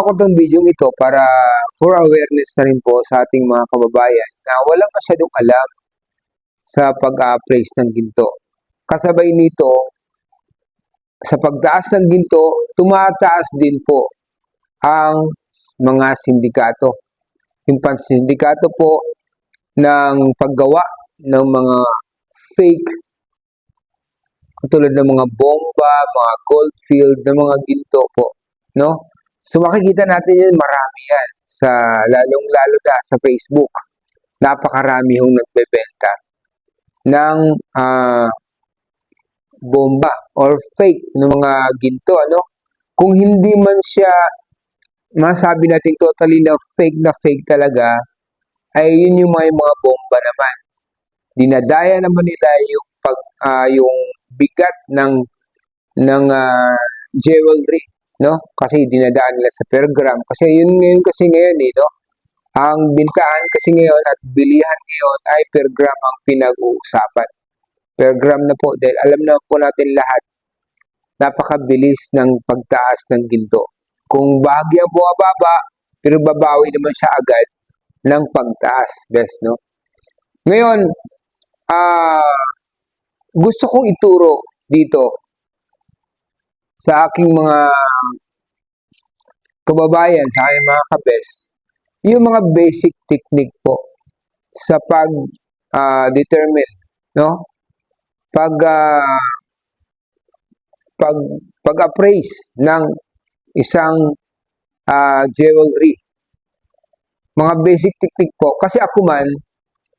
Ako tong video ito para for awareness na rin po sa ating mga kababayan na walang masyadong alam sa pag-appraise ng ginto. Kasabay nito, sa pagtaas ng ginto, tumataas din po ang mga sindikato. Yung pansindikato po ng paggawa ng mga fake, katulad ng mga bomba, mga gold field, ng mga ginto po, no? So makikita natin yan, marami yan, lalong-lalo na sa Facebook. Napakarami yung nagbebenta ng bomba or fake ng mga ginto, ano? Kung hindi man siya masabi natin totally na fake talaga, ay yun yung mga bomba naman. Dinadaya naman nila yung yung bigat ng jewelry, no? Kasi dinadaan nila sa per gram. Kasi yun ngayon no? Ang bintahan kasi ngayon at bilihan ngayon ay per gram ang pinag-uusapan. Per gram na po, dahil alam na po natin lahat, napakabilis ng pagtaas ng ginto. Kung bahagyang bumababa, pero babawi naman siya agad ng pagtaas, best, no? Ngayon, gusto kong ituro dito sa aking mga kababayan, sa aking mga kabest, yung mga basic technique po sa pag-determine, no? Pag-appraise ng isang jewelry. Mga basic technique po. Kasi ako man,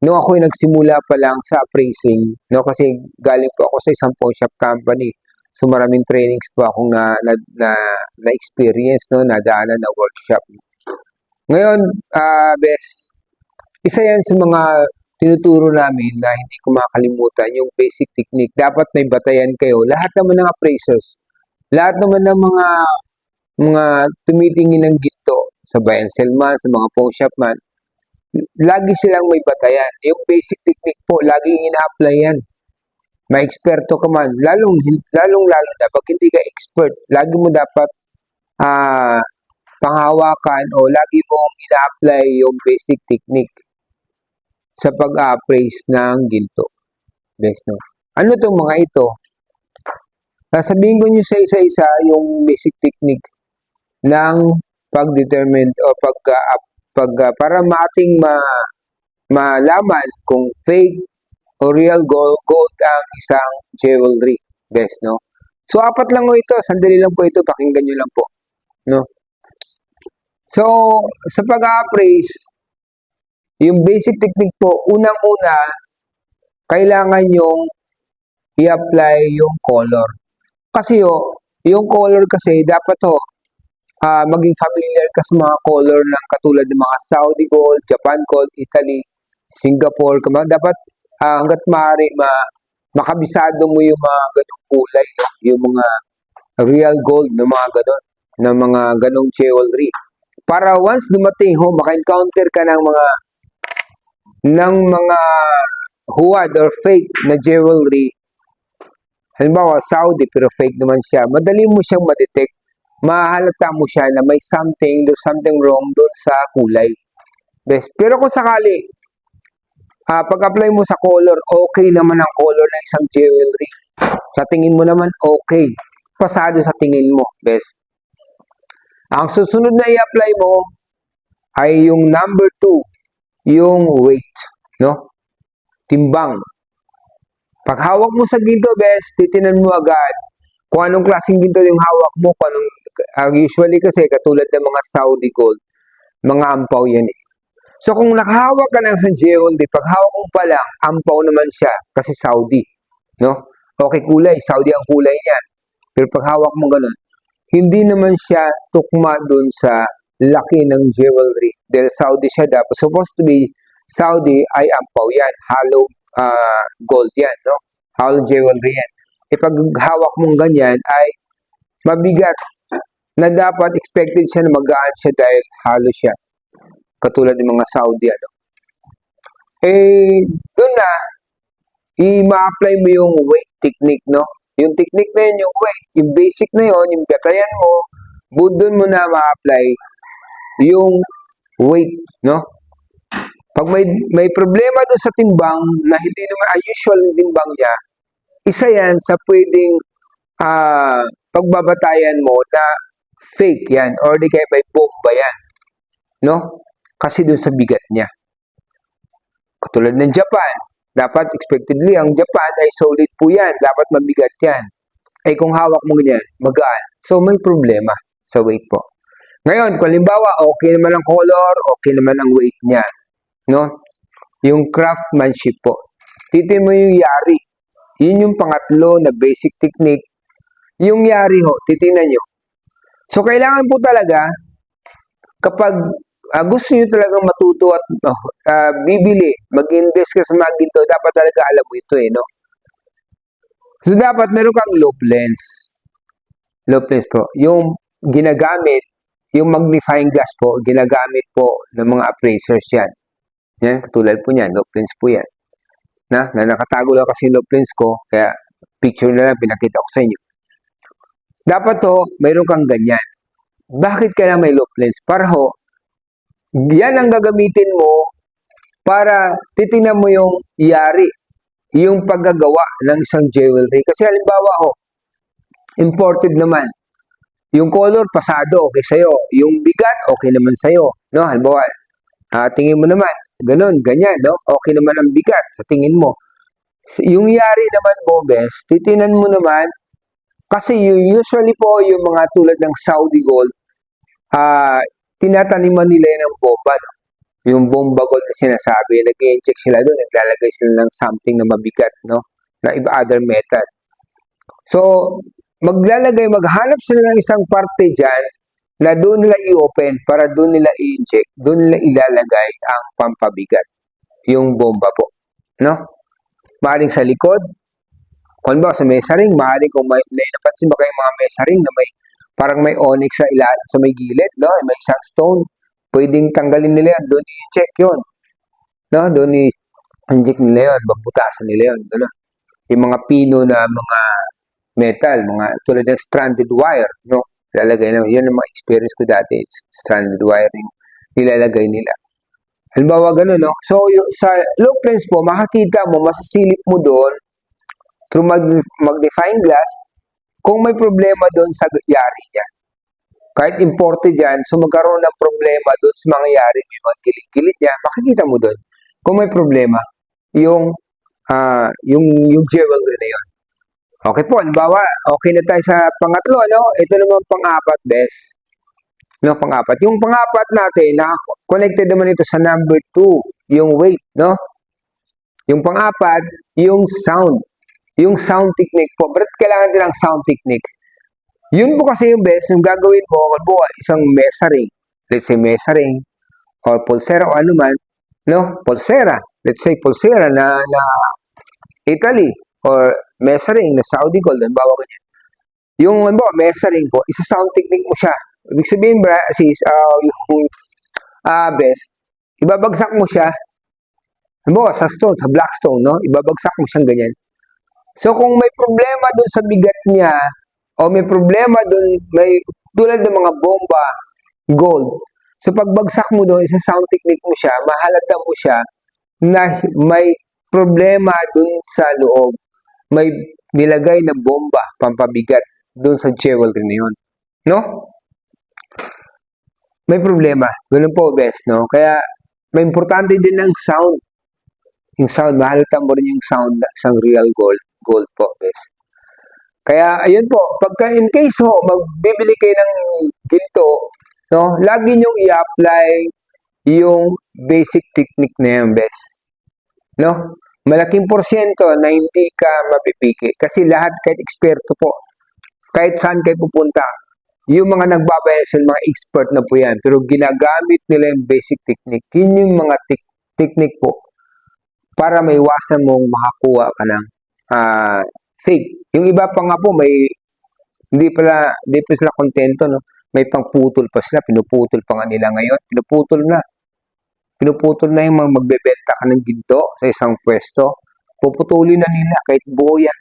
nung ako'y nagsimula pa lang sa appraising, no, kasi galing po ako sa isang pawn shop company. So maraming trainings po akong na-experience, no, nadaanan na workshop. Ngayon, best, isa yan sa mga tinuturo namin na hindi ko makalimutan, yung basic technique. Dapat may batayan kayo. Lahat naman ng appraisers, lahat naman ng mga tumitingin ng ginto, sa buy and sell man, sa mga pawn shop man, lagi silang may batayan. Yung basic technique po, laging ina-apply yan. May eksperto ka man, lalong na, pag hindi ka expert, lagi mo dapat panghawakan o lagi mong ina-apply yung basic technique sa pag-appraise ng ginto. Best, no? Ano itong mga ito? Sasabihin ko nyo sa isa-isa yung basic technique ng pag-determine o para ating malaman kung fake o real gold ang isang jewelry. Best, no? So, 4 lang po ito. Sandali lang po ito. Pakinggan nyo lang po. No? So, sa pag-appraise, yung basic technique po, unang-una, kailangan yung i-apply yung color. Kasi yung color kasi dapat maging familiar ka sa mga color ng katulad ng mga Saudi gold, Japan gold, Italy, Singapore. Dapat hanggat maaari makabisado mo yung mga ganong kulay, no? Yung mga real gold na mga ganon, na mga ganong jewelry. Para once dumating maka-encounter ka ng mga huwad or fake na jewelry, halimbawa Saudi pero fake naman siya, madali mo siyang ma-detect, mahalata mo siya na may there's something wrong doon sa kulay. Best. Pero kung sakali, pag-apply mo sa color, okay naman ang color ng isang jewelry. Sa tingin mo naman, okay. Pasado sa tingin mo. Best. Ang susunod na i-apply mo ay yung number 2, yung weight, no? Timbang. Pag hawak mo sa ginto, best, titinan mo agad kung anong klaseng ginto yung hawak mo, usually kasi katulad ng mga Saudi gold, mga ampaw yan eh. So kung nakahawak ka ng jewelry, pag hawak mo pa lang, ampaw naman siya kasi Saudi, no? Okay, kulay, Saudi ang kulay niya. Pero pag hawak mo ganun, hindi naman siya tukma dun sa laki ng jewelry. Dahil Saudi siya dapat. Supposed to be Saudi ay ampaw yan. Hollow gold yan, no? Hollow jewelry yan. Pag hawak mong ganyan ay mabigat na dapat expected siya na magaan siya dahil hollow siya. Katulad ng mga Saudi, ano? Doon na, i-ma-apply mo yung weight technique, no? Yung technique na yun, yung weight, yung basic na yun, yung batayan mo, doon mo na ma-apply yung weight, no? Pag may problema doon sa timbang na hindi naman usual yung timbang niya, isa yan sa pwedeng pagbabatayan mo na fake yan or di kaya may bomba yan, no? Kasi doon sa bigat niya. Katulad ng Japan, dapat expectedly ang Japan ay solid po yan, dapat mabigat yan. Ay kung hawak mo ganyan, magaan. So may problema sa weight po. Ngayon, kung halimbawa, okay naman ang color, okay naman ang weight niya, no? Yung craftsmanship po. Titin mo yung yari. Yun yung pangatlo na basic technique. Yung yari ho, titingnan nyo. So, kailangan po talaga, kapag gusto nyo talagang matuto at bibili, mag-invest ka sa mga ginto, dapat talaga alam mo ito no? So, dapat meron kang loop lens. Loop lens po. Yung ginagamit, yung magnifying glass po, ginagamit po ng mga appraisers yan. Yan, katulad po niyan, loop lens po yan. Na nakatago lang kasi loop lens ko, kaya picture na lang pinakita ko sa inyo. Dapat to, mayroon kang ganyan. Bakit kaya may loop lens? Para ho, yan ang gagamitin mo para titingnan mo yung yari, yung paggagawa ng isang jewelry. Kasi halimbawa ho, imported naman. Yung color, pasado, okay sa'yo. Yung bigat, okay naman sa'yo. No? Halimbawa, tingin mo naman, ganun, ganyan, no? Okay naman ang bigat sa tingin mo. Yung yari naman mo, best, titinan mo naman, kasi usually po, yung mga tulad ng Saudi gold, tinataniman nila ng bomba, no? Yung bomba gold na sinasabi, nag-i-inject sila doon, naglalagay sila ng something na mabigat, no? Na iba other method. So, maghanap sila ng isang parte dyan na doon nila i-open para doon nila i-inject, doon nila ilalagay ang pampabigat, yung bomba po, no? Maaring sa likod, kung ba sa measuring, maaring kung may napansin ba kayong mga measuring na may parang may onyx sa may gilid, no? May isang stone, pwedeng tanggalin nila yan, doon i-inject yun, no? Doon i-inject nila yun, babutasan nila yun, no? Yung mga pino na mga metal, mga tulad ng stranded wire, no? Ilalagay na, yun ang mga experience ko dati, stranded wiring, nilalagay nila. Halimbawa gano'n, no? So, sa loop lens po, makakita mo, masasilip mo doon, through magnifying glass, kung may problema doon sa yari niya. Kahit imported yan, so magkaroon ng problema doon sa mga yari, may mga gilid-gilid niya, makikita mo doon. Kung may problema, yung jewelry na yun. Okay po, halimbawa, okay na tayo sa pangatlo, no? Ito naman pang-apat, best. No, pang-apat. Yung pang-apat natin, connected naman ito sa number 2, yung weight, no? Yung pang-apat, yung sound. Yung sound technique po. Ba't kailangan din ng sound technique? Yun po kasi yung best, yung gagawin mo, halimbawa, isang measuring. Let's say measuring, or pulsera, o ano man, no? Pulsera. Let's say pulsera na Italy, or measuring na Saudi gold, halimbawa ganyan. Yung halimbawa, measuring po, isa-sound technique mo siya. Ibig sabihin, yung best, ibabagsak mo siya, halimbawa, sa stone, sa black stone, no? Ibabagsak mo siyang ganyan. So, kung may problema doon sa bigat niya, o may problema doon, may tulad ng mga bomba, gold, so pagbagsak mo doon, isa-sound technique mo siya, mahalata mo siya, na may problema doon sa loob. May nilagay na bomba, pampabigat, doon sa jewelry na yun. No? May problema. Ganun po, best, no? Kaya, may importante din ang sound. Yung sound, mahalata mo rin yung sound ng isang real gold po, best. Kaya, ayun po, pagka in case ho, magbibili kayo ng ginto, no? Lagi nyong i-apply yung basic technique na yan, best. No? Malaking porsyento na hindi ka mapipiki. Kasi lahat, kahit eksperto po, kahit saan kayo pupunta, yung mga nagbabayad sa mga expert na po yan, pero ginagamit nila yung basic technique. Yun yung mga technique po para may iwasan mong makakuha ka ng fake. Yung iba pa nga po, hindi pa sila kontento, no? May pangputol pa sila, pinuputol pa nga nila ngayon, pinuputol na yung mga magbebenta ka ng ginto sa isang pwesto, puputulin na nila kahit buo yan.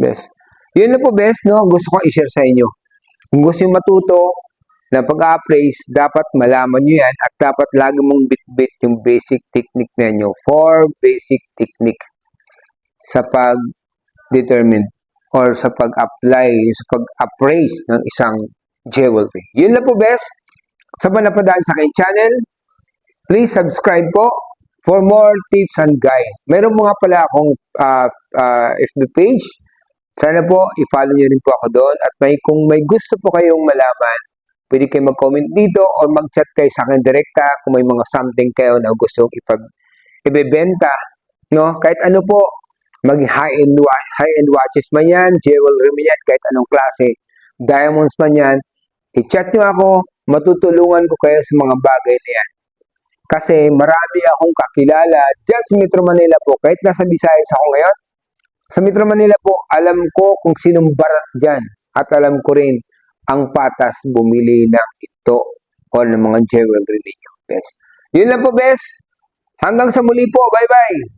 Best. Yun na po, best, no? Gusto kong i-share sa inyo. Kung gusto nyo matuto na pag-appraise, dapat malaman nyo yan at dapat lagi mong bit-bit yung basic technique ninyo. 4 basic technique sa pag-determine or sa pag-apply, sa pag-appraise ng isang jewelry. Yun lang po, best. Sa panapadaan sa aking channel, please subscribe po for more tips and guide. Meron mo nga pala akong FB page. Sana po, i-follow nyo rin po ako doon. At kung may gusto po kayong malaman, pwede kayo mag-comment dito or mag-chat kayo sa akin direkta kung may mga something kayo na gusto ibebenta. No? Kahit ano po, mag high-end watches man yan, jewelry man yan, kahit anong klase, diamonds man yan, i-chat nyo ako, matutulungan ko kayo sa mga bagay na yan. Kasi marami akong kakilala dyan sa Metro Manila po, kahit nasa Visayas ako ngayon, sa Metro Manila po, alam ko kung sinong barat dyan at alam ko rin ang patas bumili ng ito o ng mga jewelry ninyo, best. Yun lang po, best. Hanggang sa muli po. Bye-bye.